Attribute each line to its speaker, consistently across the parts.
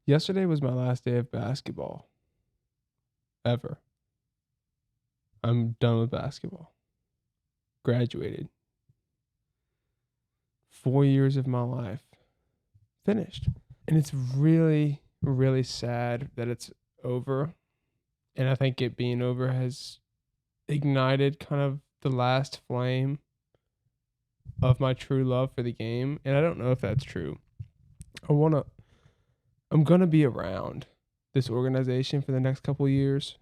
Speaker 1: Yesterday was my last day of basketball ever. I'm done with basketball. Graduated. 4 years of my life finished. And it's really, really sad that it's over. And I think it being over has ignited kind of the last flame of my true love for the game. And I don't know if that's true. I'm going to be around this organization for the next couple of years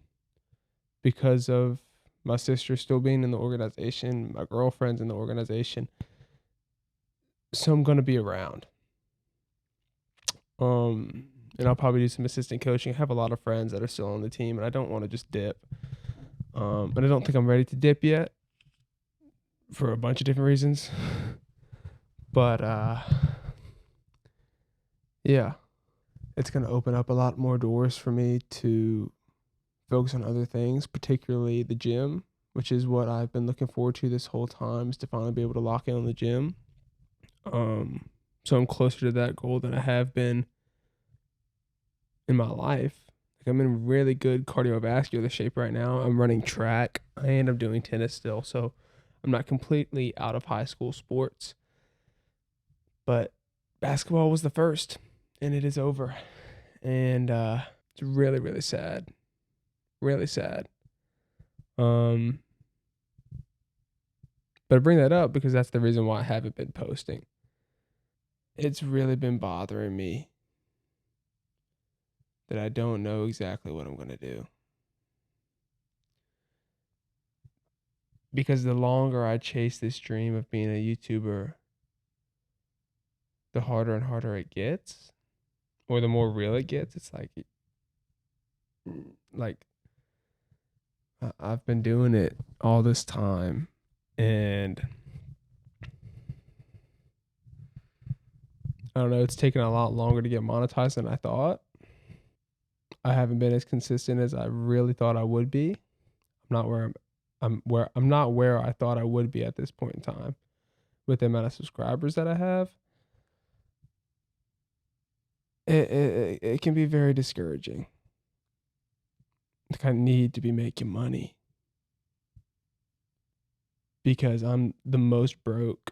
Speaker 1: because of my sister still being in the organization, my girlfriend's in the organization. So I'm going to be around. And I'll probably do some assistant coaching. I have a lot of friends that are still on the team, and I don't want to just dip. And I don't think I'm ready to dip yet for a bunch of different reasons. But yeah, it's going to open up a lot more doors for me to focus on other things, particularly the gym, which is what I've been looking forward to this whole time, is to finally be able to lock in on the gym. So I'm closer to that goal than I have been in my life. Like, I'm in really good cardiovascular shape right now. I'm running track and I'm doing tennis still, so I'm not completely out of high school sports. But basketball was the first, and it is over. And it's really, really sad. Really sad. But I bring that up because that's the reason why I haven't been posting. It's really been bothering me that I don't know exactly what I'm going to do. Because the longer I chase this dream of being a YouTuber, the harder and harder it gets, or the more real it gets. It's like I've been doing it all this time, and I don't know, it's taken a lot longer to get monetized than I thought. I haven't been as consistent as I really thought I would be. I'm not where I thought I would be at this point in time with the amount of subscribers that I have. It can be very discouraging. Like, I need to be making money because I'm the most broke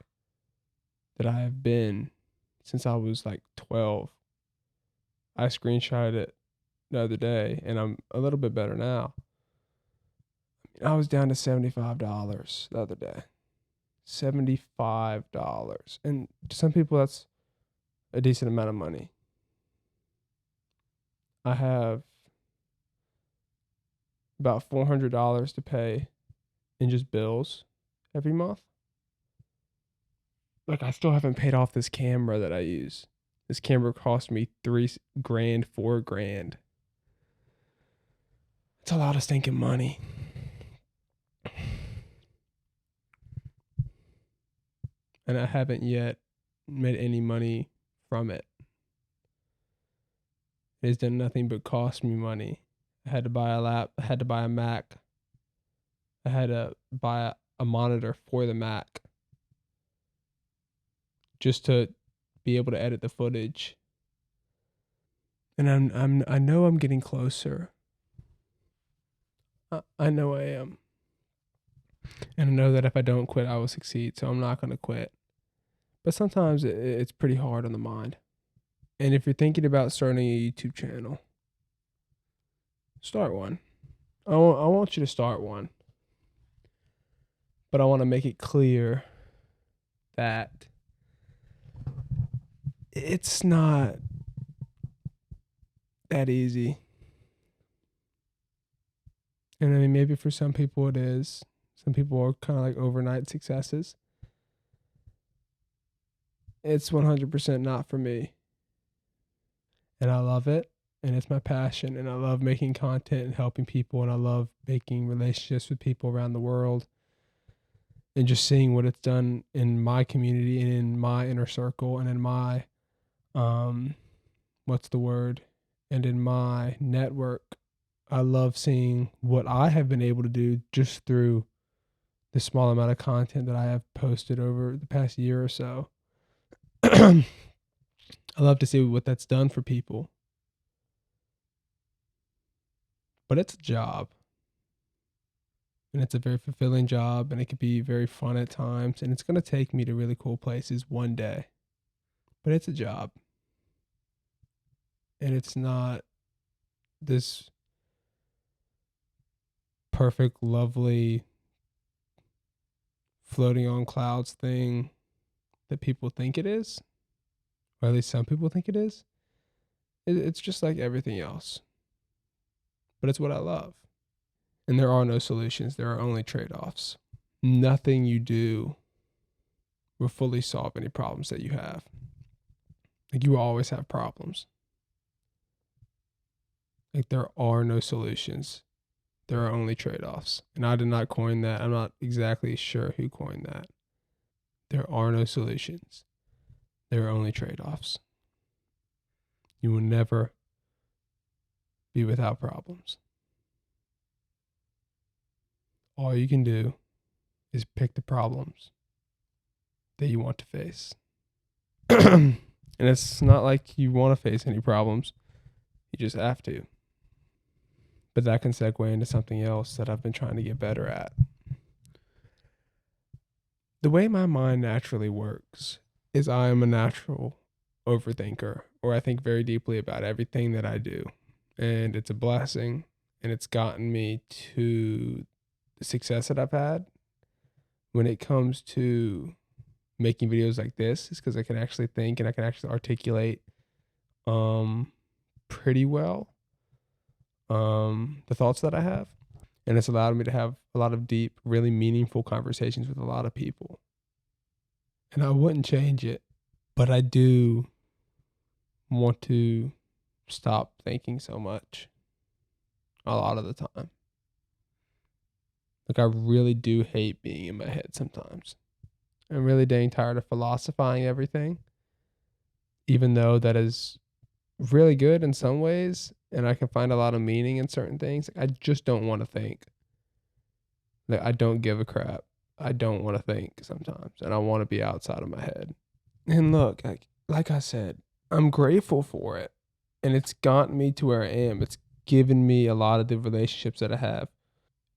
Speaker 1: that I have been since I was like 12. I screenshotted it the other day, and I'm a little bit better now. I was down to $75 the other day. $75. And to some people, that's a decent amount of money. I have about $400 to pay in just bills every month. Like, I still haven't paid off this camera that I use. This camera cost me $3,000, $4,000. It's a lot of stinking money. And I haven't yet made any money from it. It has done nothing but cost me money. I had to buy I had to buy a Mac. I had to buy a monitor for the Mac just to be able to edit the footage. And I know I'm getting closer. I know I am. And I know that if I don't quit, I will succeed. So I'm not going to quit. But sometimes it's pretty hard on the mind. And if you're thinking about starting a YouTube channel, start one. I want you to start one. But I want to make it clear that it's not that easy. And I mean, maybe for some people it is. Some people are kind of like overnight successes. It's 100% not for me. And I love it. And it's my passion. And I love making content and helping people. And I love making relationships with people around the world. And just seeing what it's done in my community and in my inner circle and in my, what's the word? And in my network. I love seeing what I have been able to do just through the small amount of content that I have posted over the past year or so. I love to see what that's done for people. but it's a job, and it's a very fulfilling job, and it could be very fun at times, and it's going to take me to really cool places one day. But it's a job, and it's not this perfect, lovely, floating on clouds thing that people think it is, or at least some people think it is. It's just like everything else, but it's what I love. And there are no solutions, there are only trade offs. Nothing you do will fully solve any problems that you have. Like, you will always have problems. Like, there are no solutions, there are only trade offs. And I did not coin that. I'm not exactly sure who coined that. There are no solutions, there are only trade offs. You will never be without problems. All you can do is pick the problems that you want to face. And it's not like you want to face any problems, you just have to. But that can segue into something else that I've been trying to get better at. The way my mind naturally works is I am a natural overthinker, or I think very deeply about everything that I do. And it's a blessing, and it's gotten me to the success that I've had when it comes to making videos like this, is because I can actually think and I can actually articulate pretty well the thoughts that I have. And it's allowed me to have a lot of deep, really meaningful conversations with a lot of people. And I wouldn't change it, but I do want to stop thinking so much a lot of the time. Like, I really do hate being in my head sometimes. I'm really dang tired of philosophizing everything, even though that is really good in some ways and I can find a lot of meaning in certain things. I just don't want to think. Like, I don't give a crap. I don't want to think sometimes, and I want to be outside of my head. And look, like I said, I'm grateful for it, and it's gotten me to where I am. It's given me a lot of the relationships that I have.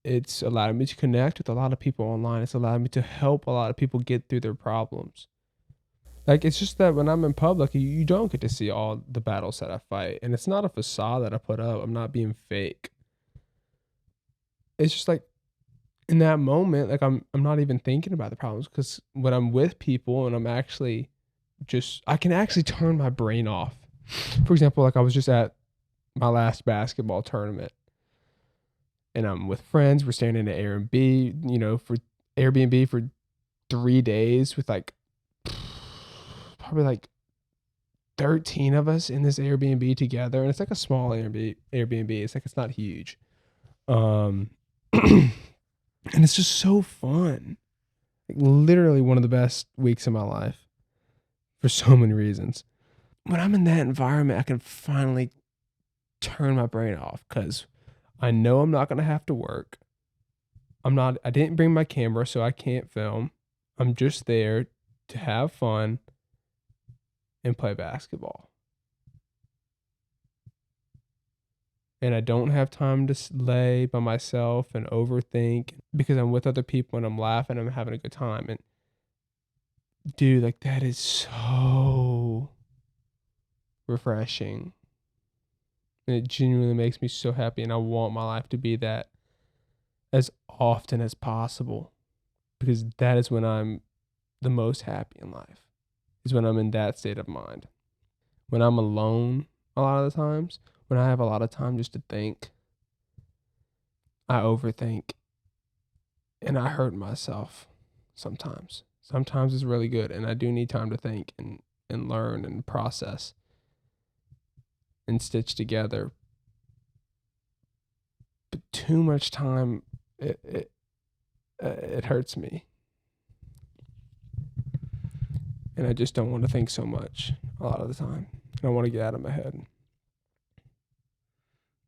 Speaker 1: It's allowed me to connect with a lot of people online. It's allowed me to help a lot of people get through their problems. Like, it's just that when I'm in public, you don't get to see all the battles that I fight, and it's not a facade that I put up. I'm not being fake. It's just like, in that moment, like, I'm not even thinking about the problems, because when I'm with people and I'm actually just, I can actually turn my brain off. For example, like, I was just at my last basketball tournament, and I'm with friends. We're staying in an Airbnb, for Airbnb for 3 days with like probably like 13 of us in this Airbnb together, and it's like a small Airbnb. It's like, it's not huge. And it's just so fun. Like, literally one of the best weeks of my life for so many reasons. When I'm in that environment, I can finally turn my brain off, cuz I know I'm not going to have to work. I didn't bring my camera, so I can't film. I'm just there to have fun and play basketball. And I don't have time to lay by myself and overthink, because I'm with other people and I'm laughing and I'm having a good time. And dude, like, that is so refreshing. And it genuinely makes me so happy, and I want my life to be that as often as possible, because that is when I'm the most happy in life, is when I'm in that state of mind. When I'm alone, a lot of the times, when I have a lot of time just to think, I overthink and I hurt myself sometimes. Sometimes it's really good, and I do need time to think and learn and process and stitch together. But too much time, it hurts me, and I just don't want to think so much a lot of the time. And I want to get out of my head, and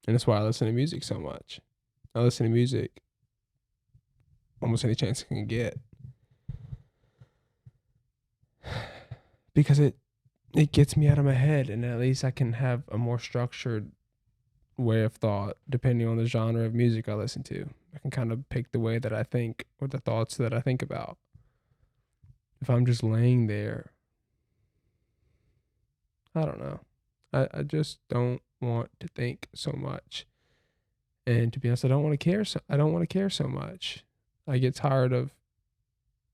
Speaker 1: that's why I listen to music so much. I listen to music almost any chance I can get, because it gets me out of my head, and at least I can have a more structured way of thought depending on the genre of music I listen to. I can kind of pick the way that I think or the thoughts that I think about. If I'm just laying there, I don't know. I just don't want to think so much. And to be honest, I don't want to care so much. I get tired of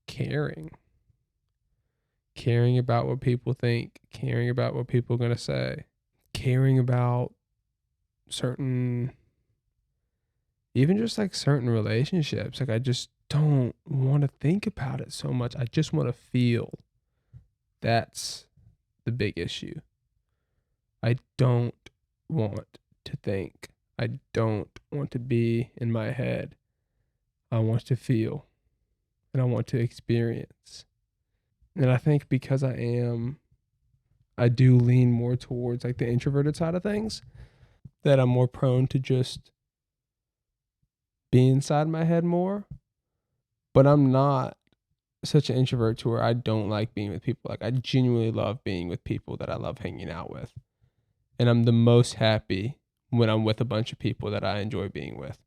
Speaker 1: caring. Caring about what people think, caring about what people are going to say, caring about certain, even just like certain relationships. Like, I just don't want to think about it so much. I just want to feel. That's the big issue. I don't want to think. I don't want to be in my head. I want to feel and I want to experience. And I think because I do lean more towards like the introverted side of things, that I'm more prone to just be inside my head more. But I'm not such an introvert to where I don't like being with people. Like, I genuinely love being with people that I love hanging out with. And I'm the most happy when I'm with a bunch of people that I enjoy being with.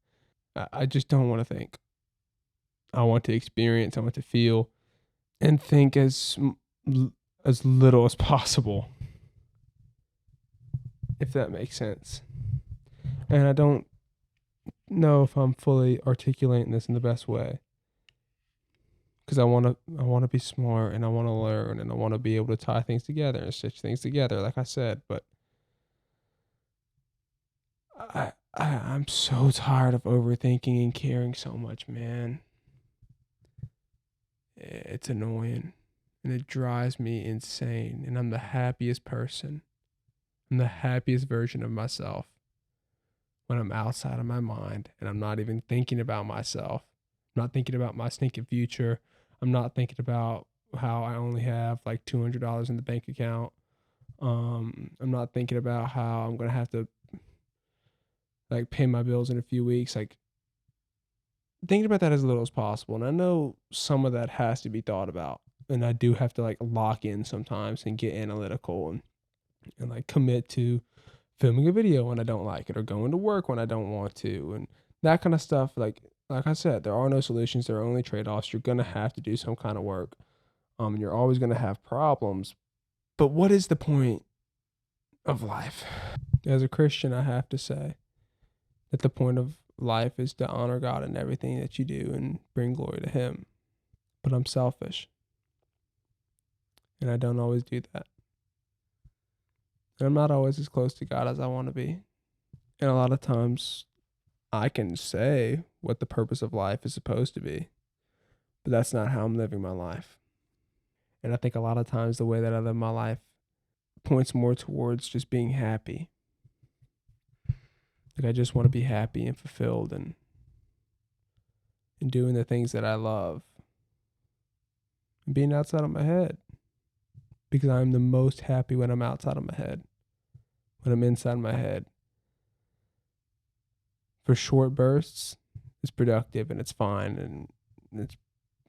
Speaker 1: I just don't want to think. I want to experience, I want to feel and think as little as possible, if that makes sense. And I don't know if I'm fully articulating this in the best way, because I want to be smart and I want to learn and I want to be able to tie things together and stitch things together, like I said. But I'm so tired of overthinking and caring so much, man. It's annoying and it drives me insane. And I'm the happiest person. I'm the happiest version of myself when I'm outside of my mind and I'm not even thinking about myself. I'm not thinking about my stinking future. I'm not thinking about how I only have like $200 in the bank account. I'm not thinking about how I'm gonna have to like pay my bills in a few weeks. Like, thinking about that as little as possible. And I know some of that has to be thought about. And I do have to like lock in sometimes and get analytical and like commit to filming a video when I don't like it or going to work when I don't want to and that kind of stuff. Like I said, there are no solutions, there are only trade-offs. You're gonna have to do some kind of work. And you're always gonna have problems. But what is the point of life? As a Christian, I have to say that the point of life is to honor God in everything that you do and bring glory to Him. But I'm selfish and I don't always do that. And I'm not always as close to God as I want to be. And a lot of times I can say what the purpose of life is supposed to be, but that's not how I'm living my life. And I think a lot of times the way that I live my life points more towards just being happy. Like, I just want to be happy and fulfilled and doing the things that I love and being outside of my head, because I'm the most happy when I'm outside of my head. When I'm inside my head, for short bursts, it's productive and it's fine and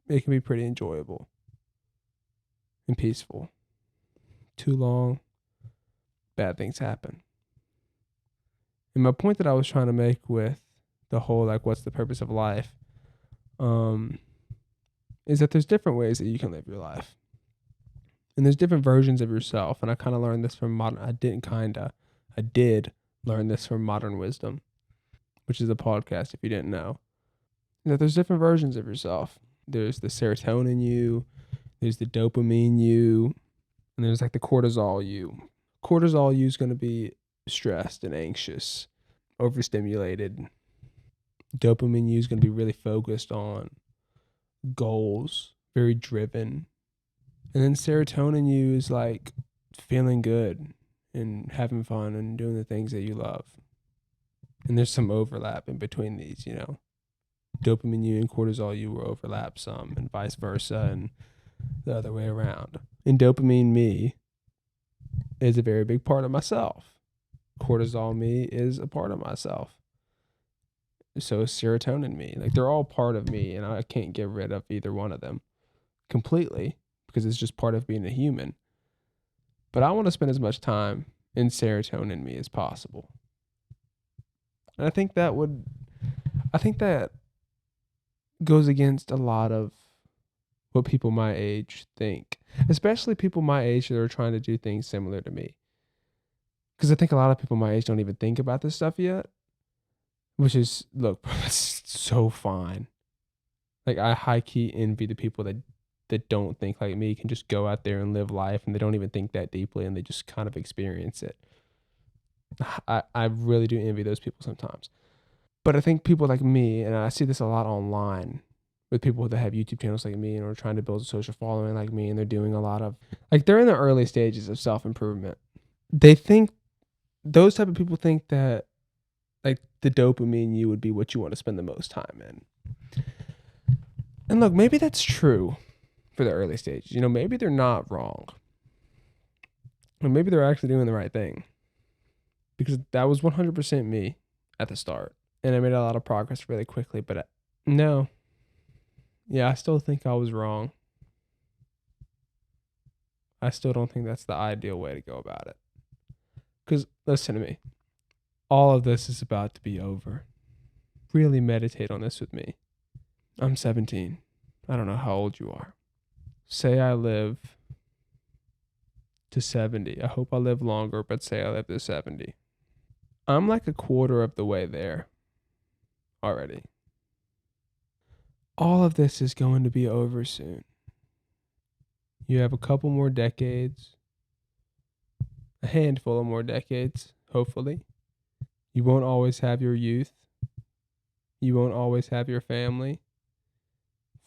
Speaker 1: it can be pretty enjoyable and peaceful. Too long, bad things happen. And my point that I was trying to make with the whole like what's the purpose of life, um, is that there's different ways that you can live your life. And there's different versions of yourself. And I kind of learned this from I did learn this from Modern Wisdom, which is a podcast if you didn't know. That there's different versions of yourself. There's the serotonin you, there's the dopamine you, and there's like the cortisol you. Cortisol you is going to be stressed and anxious, overstimulated. Dopamine you is going to be really focused on goals, very driven. And then serotonin you is like feeling good and having fun and doing the things that you love. And there's some overlap in between these, you know. Dopamine you and cortisol you will overlap some and vice versa and the other way around. And dopamine me is a very big part of myself. Cortisol me is a part of myself. So is serotonin me. Like, they're all part of me and I can't get rid of either one of them completely because it's just part of being a human. But I want to spend as much time in serotonin me as possible. And I think that goes against a lot of what people my age think, especially people my age that are trying to do things similar to me. Because I think a lot of people my age don't even think about this stuff yet, which is, look, that's so fine. Like, I high key envy the people that don't think like me, can just go out there and live life and they don't even think that deeply and they just kind of experience it. I really do envy those people sometimes. But I think people like me, and I see this a lot online with people that have YouTube channels like me and are trying to build a social following like me, and they're doing a lot of, like, they're in the early stages of self improvement. They think, those type of people think that, like, the dopamine you would be what you want to spend the most time in. And look, maybe that's true for the early stages. You know, maybe they're not wrong. Or maybe they're actually doing the right thing. Because that was 100% me at the start. And I made a lot of progress really quickly. But no. Yeah, I still think I was wrong. I still don't think that's the ideal way to go about it. Because listen to me. All of this is about to be over. Really meditate on this with me. I'm 17. I don't know how old you are. Say I live to 70. I hope I live longer, but say I live to 70. I'm like a quarter of the way there already. All of this is going to be over soon. You have a couple more decades, a handful of more decades, hopefully. You won't always have your youth. You won't always have your family.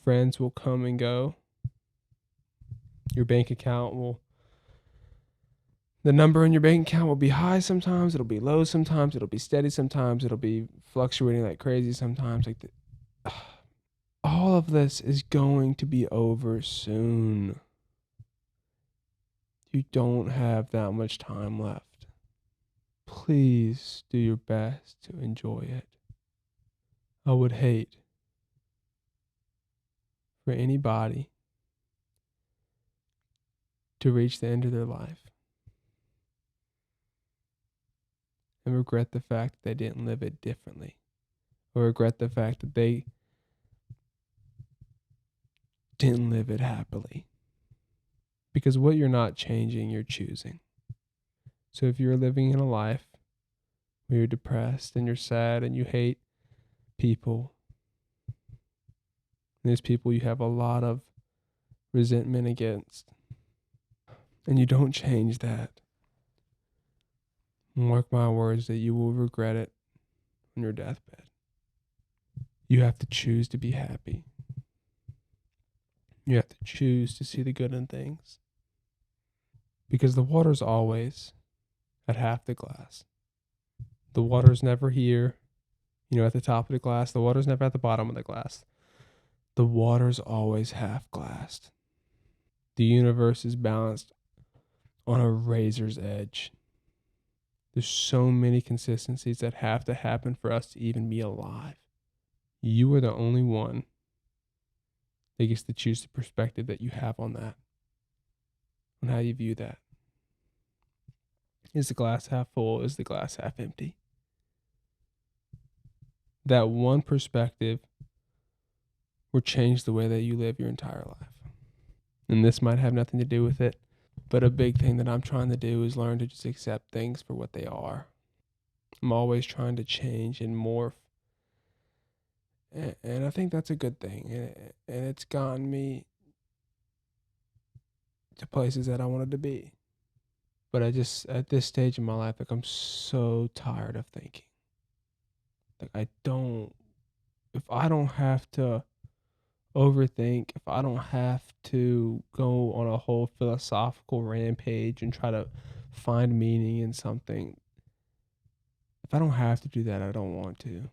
Speaker 1: Friends will come and go. Your bank account will, the number in your bank account will be high sometimes, it'll be low sometimes, it'll be steady sometimes, it'll be fluctuating like crazy sometimes. Like, all of this is going to be over soon. You don't have that much time left. Please do your best to enjoy it. I would hate for anybody to reach the end of their life and regret the fact that they didn't live it differently, or regret the fact that they didn't live it happily. Because what you're not changing, you're choosing. So if you're living in a life where you're depressed and you're sad and you hate people, and there's people you have a lot of resentment against, and you don't change that, mark my words that you will regret it on your deathbed. You have to choose to be happy. You have to choose to see the good in things. Because the water's always at half the glass. The water's never here, at the top of the glass. The water's never at the bottom of the glass. The water's always half glassed. The universe is balanced on a razor's edge. There's so many consistencies that have to happen for us to even be alive. You are the only one that gets to choose the perspective that you have on that, on how you view that. Is the glass half full? Is the glass half empty? That one perspective will change the way that you live your entire life. And this might have nothing to do with it, but a big thing that I'm trying to do is learn to just accept things for what they are. I'm always trying to change and morph. And I think that's a good thing. And it's gotten me to places that I wanted to be. But I just, at this stage in my life, like, I'm so tired of thinking. Like, if I don't have to overthink, if I don't have to go on a whole philosophical rampage and try to find meaning in something, if I don't have to do that, I don't want to.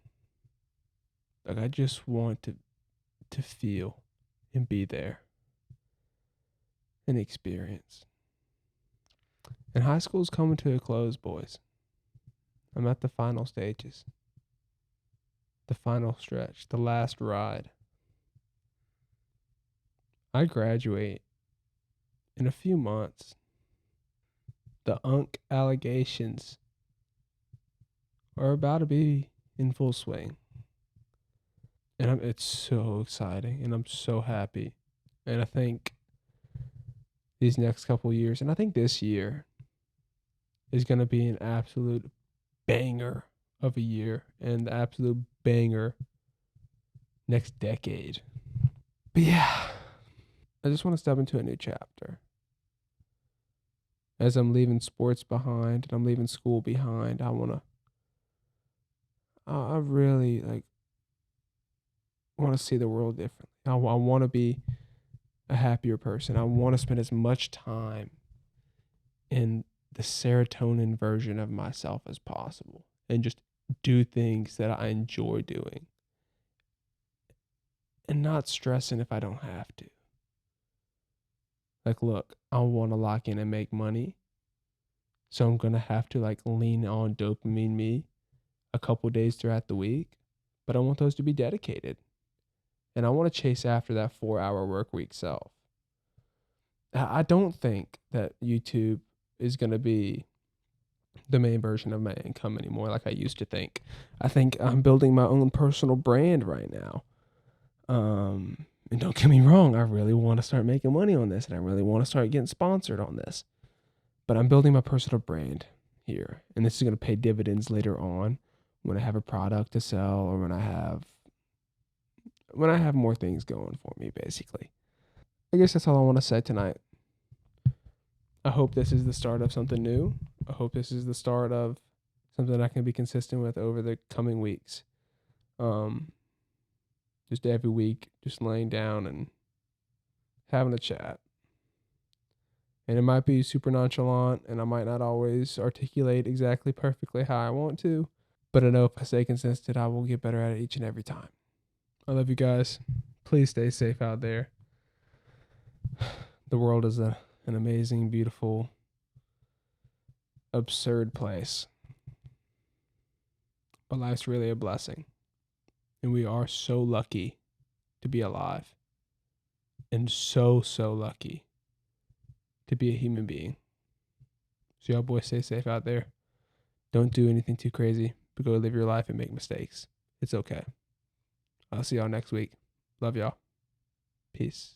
Speaker 1: Like, I just want to feel and be there and experience. And high school's coming to a close, boys. I'm at the final stages, the final stretch, the last ride. I graduate in a few months. The allegations are about to be in full swing. And it's so exciting and I'm so happy. And I think these next couple of years, and I think this year is going to be an absolute banger of a year and the absolute banger next decade. But yeah, I just want to step into a new chapter. As I'm leaving sports behind and I'm leaving school behind, I really like want to see the world differently. I want to be a happier person. I want to spend as much time in the serotonin version of myself as possible and just do things that I enjoy doing and not stressing if I don't have to. Like, look, I want to lock in and make money. So I'm going to have to like lean on dopamine me a couple days throughout the week, but I want those to be dedicated. And I want to chase after that 4-hour work week self. I don't think that YouTube is going to be the main version of my income anymore like I used to think. I think I'm building my own personal brand right now. And don't get me wrong, I really want to start making money on this and I really want to start getting sponsored on this. But I'm building my personal brand here. And this is going to pay dividends later on when I have a product to sell or when I have more things going for me, basically. I guess that's all I want to say tonight. I hope this is the start of something new. I hope this is the start of something I can be consistent with over the coming weeks. Just every week, just laying down and having a chat. And it might be super nonchalant, and I might not always articulate exactly perfectly how I want to, but I know if I stay consistent, I will get better at it each and every time. I love you guys. Please stay safe out there. The world is an amazing, beautiful, absurd place. But life's really a blessing. And we are so lucky to be alive. And so, so lucky to be a human being. So y'all boys stay safe out there. Don't do anything too crazy, but go live your life and make mistakes. It's okay. I'll see y'all next week. Love y'all. Peace.